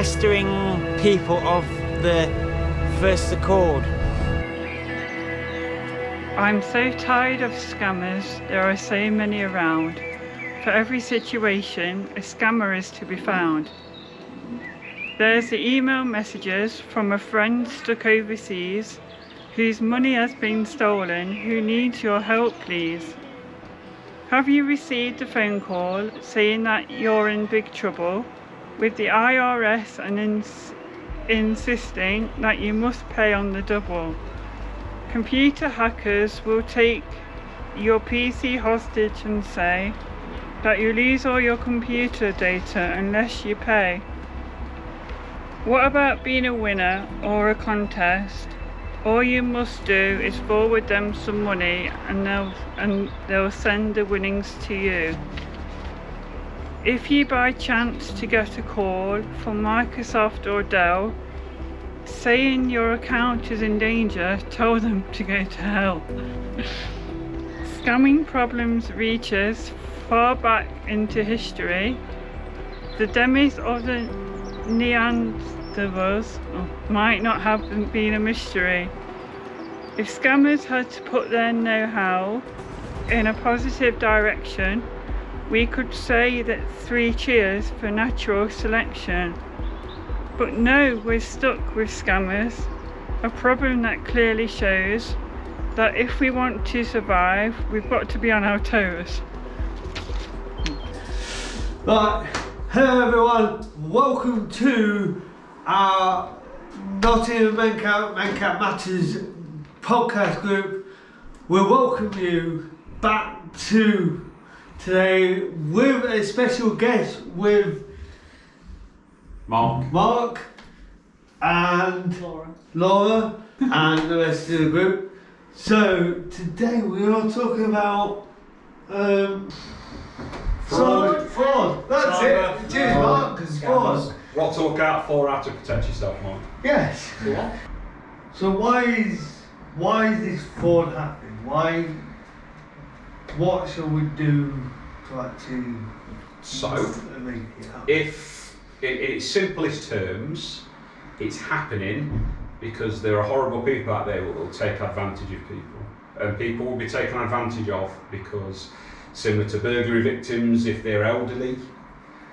pestering people of the first accord. I'm so tired of scammers. There are so many around. For every situation, a scammer is to be found. There's the email messages from a friend stuck overseas whose money has been stolen, who needs your help please. Have you received a phone call saying that you're in big trouble with the IRS and insisting that you must pay on the double? Computer hackers will take your PC hostage and say that you lose all your computer data unless you pay. What about being a winner or a contest? All you must do is forward them some money and they'll send the winnings to you. If you by chance to get a call from Microsoft or Dell saying your account is in danger, tell them to go to hell. Scamming problems reaches far back into history. The demise of the Neanderthals might not have been a mystery. If scammers had to put their know-how in a positive direction, we could say that 3 cheers for natural selection. But no, we're stuck with scammers, a problem that clearly shows that if we want to survive, we've got to be on our toes. Right, hello everyone, welcome to our Nottingham MENCAP Matters podcast group. We welcome you back to today with a special guest with Mark and Laura and the rest of the group. So today we are talking about fraud. That's Cyber. it. Cheers, Mark. Fraud. What to look out for, how to protect yourself, Mark. Yes. Yeah. So why is this fraud happening? What shall we do to actually make it happen? If in its simplest terms, it's happening because there are horrible people out there who will take advantage of people, and people will be taken advantage of because, similar to burglary victims, if they're elderly,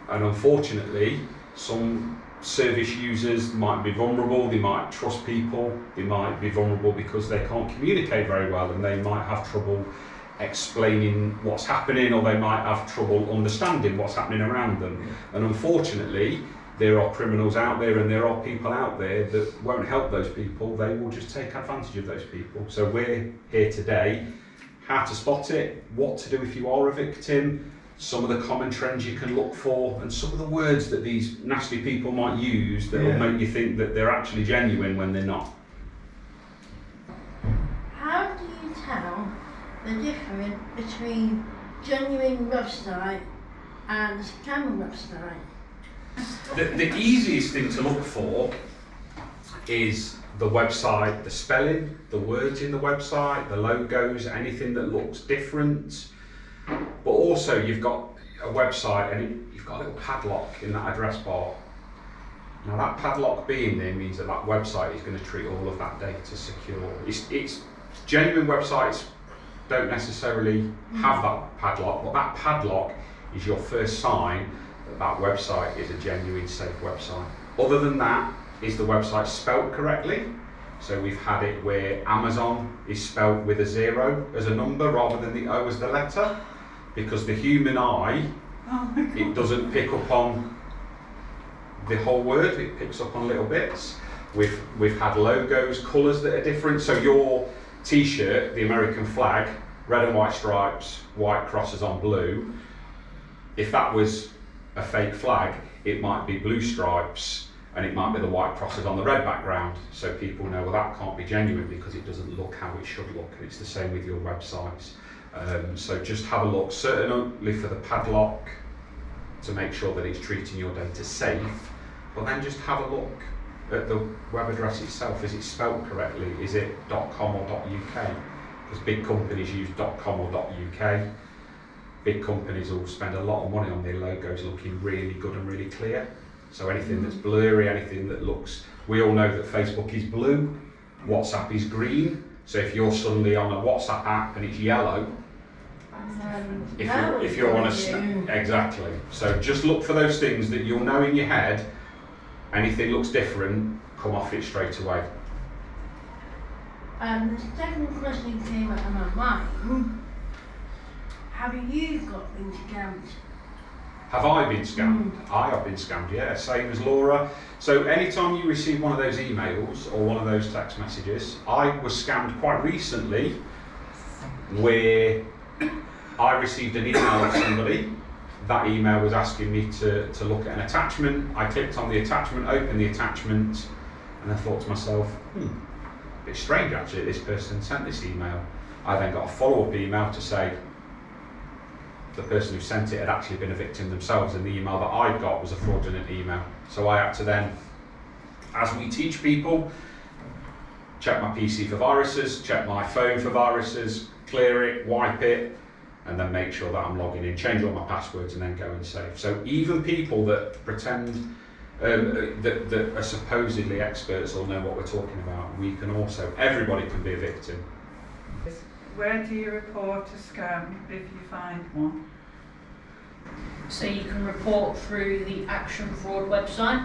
and unfortunately some service users might be vulnerable, they might trust people, they might be vulnerable because they can't communicate very well and they might have trouble explaining what's happening, or they might have trouble understanding what's happening around them. And unfortunately there are criminals out there and there are people out there that won't help those people, they will just take advantage of those people. So we're here today, how to spot it, what to do if you are a victim, some of the common trends you can look for, and some of the words that these nasty people might use that will make you think that they're actually genuine when they're not. How do you tell the difference between genuine website and a scam website? The easiest thing to look for is the website, the spelling, the words in the website, the logos, anything that looks different. But also you've got a website and you've got a little padlock in that address bar. Now that padlock being there means that that website is going to treat all of that data secure. It's genuine websites don't necessarily have that padlock, but that padlock is your first sign that that website is a genuine, safe website. Other than that, is the website spelt correctly? So we've had it where Amazon is spelt with a 0 as a number rather than the O as the letter, because the human eye, it doesn't pick up on the whole word, it picks up on little bits. We've had logos, colours that are different. So your t-shirt, the American flag, red and white stripes, white crosses on blue, if that was a fake flag, it might be blue stripes and it might be the white crosses on the red background, so people know, well, that can't be genuine because it doesn't look how it should look. And it's the same with your websites. So just have a look, certainly for the padlock, to make sure that it's treating your data safe, but then just have a look at the web address itself. Is it spelled correctly? Is it .com or .uk? Because big companies use .com or .uk. Big companies will spend a lot of money on their logos looking really good and really clear. So anything that's blurry, anything that looks, we all know that Facebook is blue, WhatsApp is green. So if you're suddenly on a WhatsApp app and it's yellow, if you're on a exactly. So just look for those things that you'll know in your head. Anything looks different, come off it straight away. The second question came out of my mind. Have you been scammed? Have I been scammed? I have been scammed, yeah, same as Laura. So anytime you receive one of those emails or one of those text messages, I was scammed quite recently where I received an email of somebody. That email was asking me to look at an attachment. I clicked on the attachment, opened the attachment, and I thought to myself, it's strange actually, this person sent this email. I then got a follow-up email to say the person who sent it had actually been a victim themselves, and the email that I got was a fraudulent email. So I had to then, as we teach people, check my PC for viruses, check my phone for viruses, clear it, wipe it, and then make sure that I'm logging in, change all my passwords, and then go and save. So even people that pretend that are supposedly experts or know what we're talking about, we can also, everybody can be a victim. Where do you report a scam if you find one? So you can report through the Action Fraud website.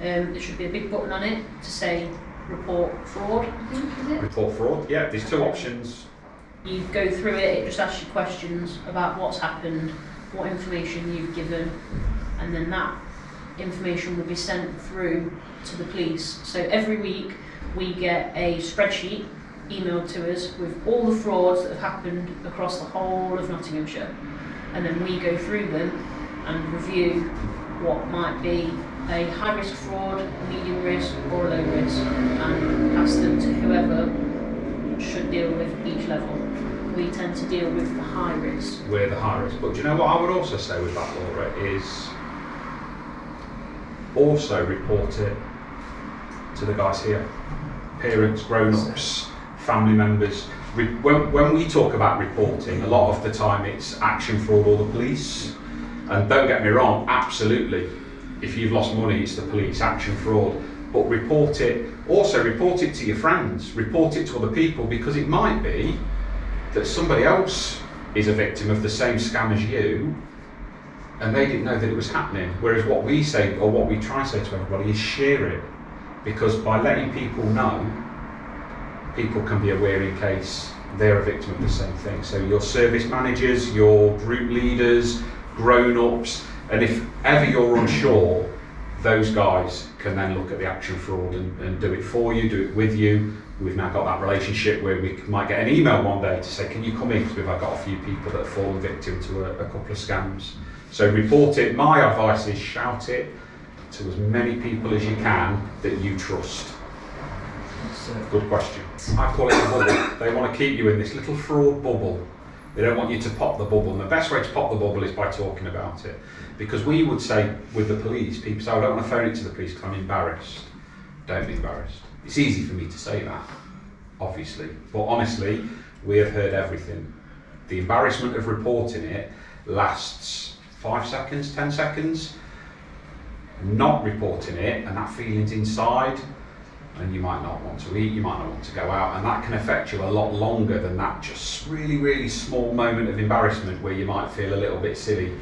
There should be a big button on it to say report fraud, I think, is it? Report fraud, yeah, there's two options. You go through it, it just asks you questions about what's happened, what information you've given, and then that information will be sent through to the police. So every week we get a spreadsheet emailed to us with all the frauds that have happened across the whole of Nottinghamshire, and then we go through them and review what might be a high risk fraud, a medium risk or a low risk, and pass them to whoever should deal with each level. We tend to deal with the high risk. We're the high risk, but do you know what I would also say with that, Laura, is also report it to the guys here, parents, grown-ups, family members. When we talk about reporting, a lot of the time it's Action Fraud or the police. And don't get me wrong, absolutely, if you've lost money, it's the police, Action Fraud. But report it, also report it to your friends, report it to other people, because it might be that somebody else is a victim of the same scam as you, and they didn't know that it was happening. Whereas what we say, or what we try to say to everybody, is share it. Because by letting people know, people can be aware in case they're a victim of the same thing. So your service managers, your group leaders, grown-ups, and if ever you're unsure, those guys can then look at the Action Fraud and do it for you, do it with you. We've now got that relationship where we might get an email one day to say, can you come in, because we've got a few people that have fallen victim to a couple of scams. So report it. My advice is shout it to as many people as you can that you trust. Good question. I call it a bubble. They want to keep you in this little fraud bubble. They don't want you to pop the bubble, and the best way to pop the bubble is by talking about it. Because we would say with the police, people say, I don't want to phone it to the police because I'm embarrassed. Don't be embarrassed. It's easy for me to say that, obviously, but honestly, we have heard everything. The embarrassment of reporting it lasts 5 seconds, 10 seconds. Not reporting it, and that feeling's inside, and you might not want to eat, you might not want to go out, and that can affect you a lot longer than that just really, really small moment of embarrassment where you might feel a little bit silly.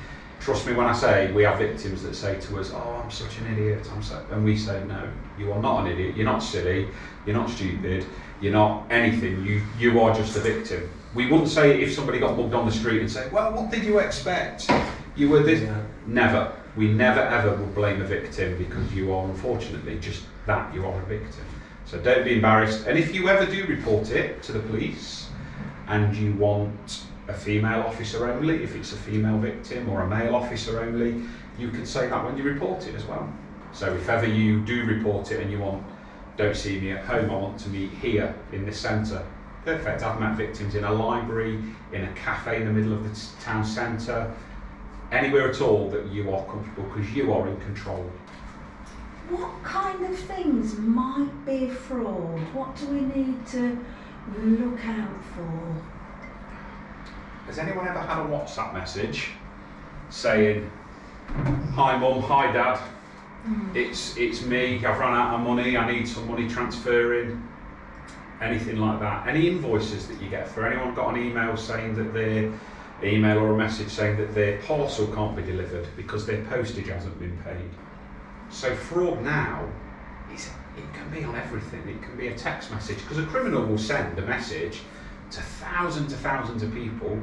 Trust me when I say we have victims that say to us, oh, I'm such an idiot, and we say, no, you are not an idiot, you're not silly, you're not stupid, you're not anything, you are just a victim. We wouldn't say it if somebody got mugged on the street and say, well, what did you expect? You were this. Yeah. Never. We never ever would blame a victim, because you are unfortunately just that, you are a victim. So don't be embarrassed, and if you ever do report it to the police and you want a female officer only, if it's a female victim, or a male officer only, you can say that when you report it as well. So if ever you do report it and you want, don't see me at home, I want to meet here in this centre, perfect. I've met victims in a library, in a cafe in the middle of the town centre, anywhere at all that you are comfortable, because you are in control. What kind of things might be fraud? What do we need to look out for? Has anyone ever had a WhatsApp message saying, hi mum, hi dad, It's me, I've run out of money, I need some money transferring, anything like that. Any invoices that you get for anyone got an email saying that their email or a message saying that their parcel can't be delivered because their postage hasn't been paid. So fraud now, it can be on everything. It can be a text message, because a criminal will send a message to thousands of people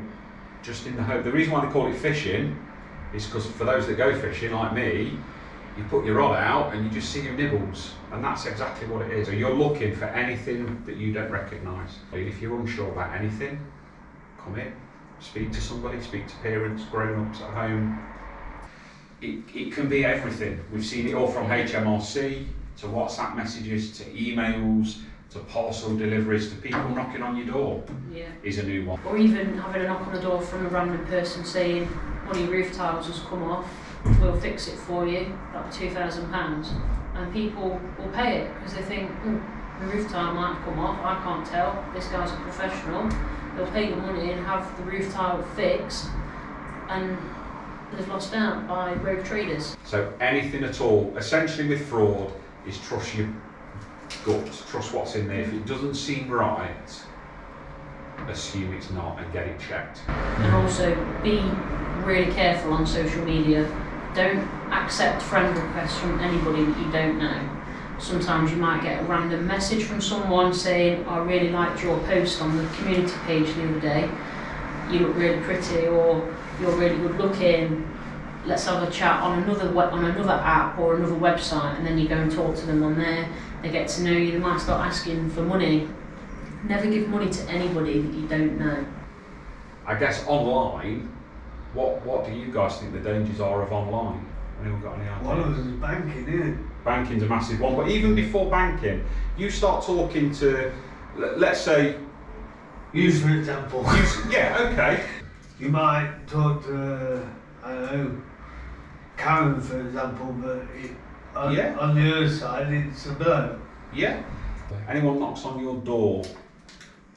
just in the hope. The reason why they call it phishing is because for those that go fishing, like me, you put your rod out and you just see your nibbles, and that's exactly what it is. So you're looking for anything that you don't recognise. If you're unsure about anything, come in, speak to somebody, speak to parents, grown-ups at home. It can be everything. We've seen it all from HMRC to WhatsApp messages to emails to parcel deliveries to people knocking on your door. Yeah. Is a new one. Or even having a knock on the door from a random person saying, one of your roof tiles has come off, we'll fix it for you, that'll be £2,000. And people will pay it because they think, the roof tile might have come off, I can't tell, this guy's a professional. They'll pay the money and have the roof tile fixed, and they've lost out by rogue traders. So anything at all, essentially with fraud, is trust your gut, trust what's in there. If it doesn't seem right, assume it's not and get it checked. And also be really careful on social media. Don't accept friend requests from anybody that you don't know. Sometimes you might get a random message from someone saying, I really liked your post on the community page the other day, you look really pretty, or you're really good looking, let's have a chat on another app or another website, and then you go and talk to them on there, they get to know you, they might start asking for money. Never give money to anybody that you don't know. I guess online, what do you guys think the dangers are of online? Anyone got any ideas? One of them is banking, isn't it? Banking's a massive one, but even before banking, you start talking to, let's say... Use for example. Yeah, okay. You might talk to, I don't know, Karen for example, but on the other side it's a bloke. Yeah. Anyone knocks on your door,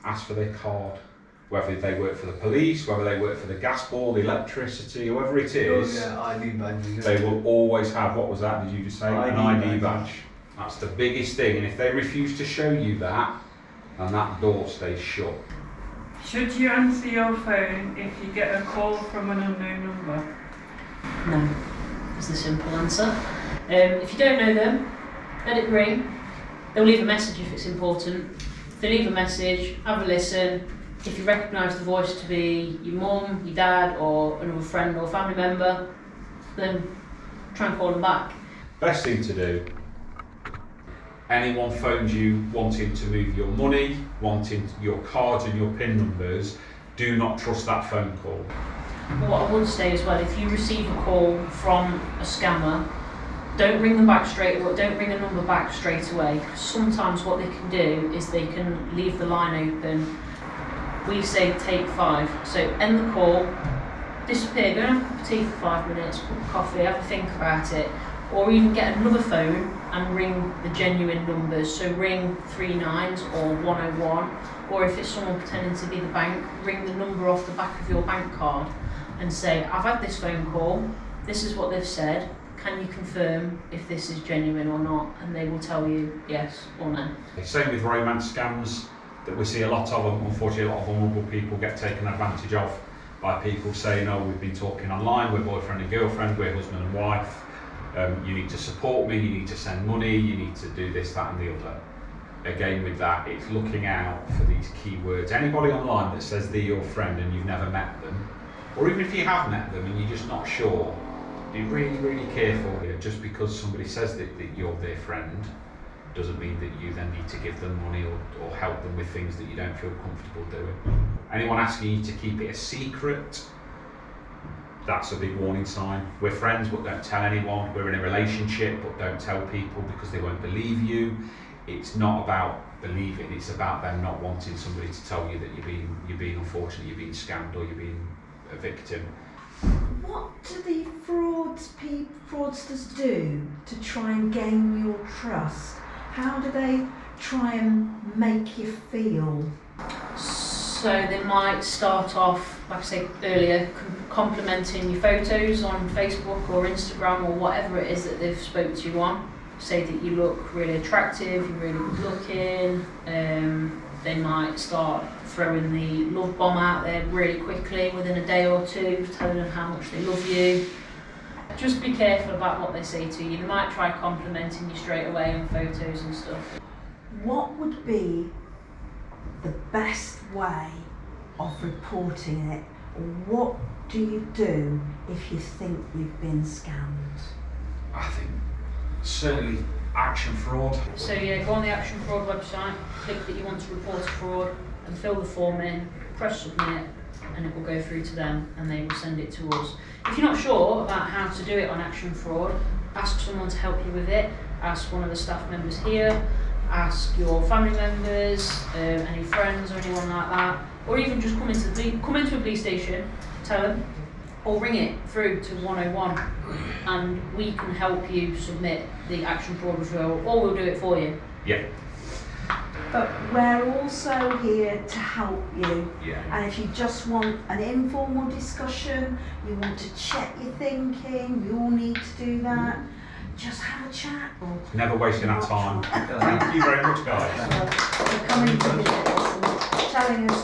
ask for their card, whether they work for the police, whether they work for the gas board, the electricity, whoever it is, ID badges. they will always have, what was that, did you just say? An ID badge. That's the biggest thing, and if they refuse to show you that, then that door stays shut. Should you answer your phone if you get a call from an unknown number? No, is the simple answer. If you don't know them, let it ring. They'll leave a message if it's important. If they leave a message, have a listen. If you recognise the voice to be your mum, your dad, or another friend or family member, then try and call them back. Best thing to do, anyone phones you wanting to move your money, wanting your cards and your PIN numbers, do not trust that phone call. But what I would say as well, if you receive a call from a scammer, don't ring them back straight away, don't ring a number back straight away. Sometimes what they can do is they can leave the line open. We say take 5. So end the call, disappear, go and have a cup of tea for 5 minutes, cup of coffee, have a think about it. Or even get another phone and ring the genuine numbers. So ring 39s or 101, or if it's someone pretending to be the bank, ring the number off the back of your bank card and say, I've had this phone call, this is what they've said, can you confirm if this is genuine or not? And they will tell you yes or no. Same with romance scams that we see a lot of them. Unfortunately, a lot of vulnerable people get taken advantage of by people saying, oh, we've been talking online, we're boyfriend and girlfriend, we're husband and wife, you need to support me, you need to send money, you need to do this, that and the other. Again with that, it's looking out for these keywords. Anybody online that says they're your friend and you've never met them, or even if you have met them and you're just not sure, be really, really careful here. Just because somebody says that you're their friend doesn't mean that you then need to give them money or help them with things that you don't feel comfortable doing. Anyone asking you to keep it a secret, that's a big warning sign. We're friends but don't tell anyone. We're in a relationship but don't tell people because they won't believe you. It's not about believing, it's about them not wanting somebody to tell you that you're being unfortunate, you're being scammed or you're being a victim. What do the fraudsters do to try and gain your trust? How do they try and make you feel? So they might start off like I said earlier, complimenting your photos on Facebook or Instagram or whatever it is that they've spoke to you on. Say that you look really attractive, you're really good looking. They might start throwing the love bomb out there really quickly within a day or two, telling them how much they love you. Just be careful about what they say to you. They might try complimenting you straight away on photos and stuff. What would be the best way of reporting it? What do you do if you think you've been scammed? I think certainly action fraud. So yeah, go on the Action Fraud website, click that you want to report a fraud and fill the form in, press submit, and it will go through to them and they will send it to us. If you're not sure about how to do it on Action Fraud, ask someone to help you with it. Ask one of the staff members here, ask your family members, any friends or anyone like that, or even just come into a police station, tell them, or ring it through to 101 and we can help you submit the Action Fraud referral, or we'll do it for you. Yeah. But we're also here to help you. Yeah. And if you just want an informal discussion, you want to check your thinking, we all need to do that, just have a chat. Never wasting our time. Thank you very much, guys. For coming to visit us and telling us